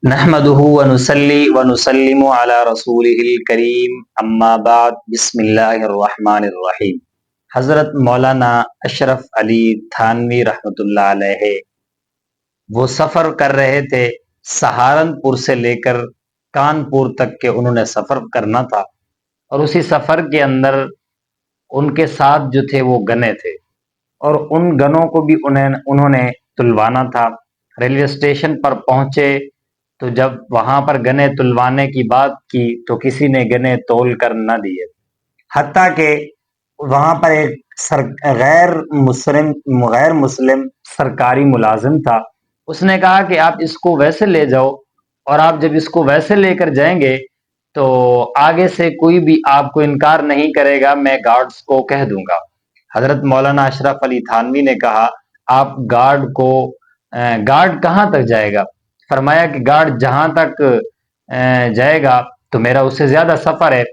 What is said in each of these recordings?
نحمده ونصلي ونسلم على رسوله الكريم اما بعد بسم اللہ الرحمن الرحیم۔ حضرت مولانا اشرف علی تھانوی رحمۃ اللہ علیہ وہ سفر کر رہے تھے، سہارنپور سے لے کر کانپور تک کے انہوں نے سفر کرنا تھا، اور اسی سفر کے اندر ان کے ساتھ جو تھے وہ گنے تھے، اور ان گنوں کو بھی انہوں نے تلوانا تھا۔ ریلوے اسٹیشن پر پہنچے تو جب وہاں پر گنے تلوانے کی بات کی تو کسی نے گنے تول کر نہ دیے، حتیٰ کہ وہاں پر ایک غیر مسلم سرکاری ملازم تھا۔ اس نے کہا کہ آپ اس کو ویسے لے جاؤ، اور آپ جب اس کو ویسے لے کر جائیں گے تو آگے سے کوئی بھی آپ کو انکار نہیں کرے گا، میں گارڈز کو کہہ دوں گا۔ حضرت مولانا اشرف علی تھانوی نے کہا آپ گارڈ کہاں تک جائے گا؟ فرمایا کہ گارڈ جہاں تک جائے گا تو میرا اس سے زیادہ سفر ہے۔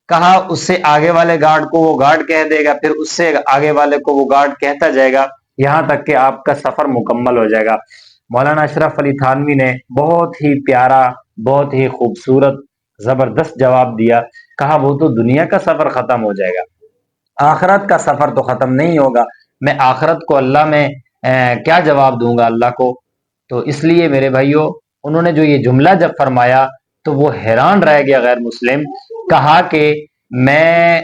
کہا اس سے آگے والے گارڈ کو وہ گارڈ کہہ دے گا، پھر اس سے آگے والے کو وہ گارڈ کہتا جائے گا، یہاں تک کہ آپ کا سفر مکمل ہو جائے گا۔ مولانا اشرف علی تھانوی نے بہت ہی پیارا، بہت ہی خوبصورت، زبردست جواب دیا۔ کہا وہ تو دنیا کا سفر ختم ہو جائے گا، آخرت کا سفر تو ختم نہیں ہوگا، میں آخرت کو اللہ میں کیا جواب دوں گا اللہ کو؟ تو اس لیے میرے بھائیوں، انہوں نے جو یہ جملہ جب فرمایا تو وہ حیران رہ گیا غیر مسلم۔ کہا کہ میں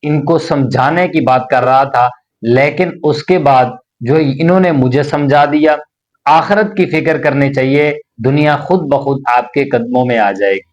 ان کو سمجھانے کی بات کر رہا تھا، لیکن اس کے بعد جو انہوں نے مجھے سمجھا دیا، آخرت کی فکر کرنی چاہیے، دنیا خود بخود آپ کے قدموں میں آ جائے گی۔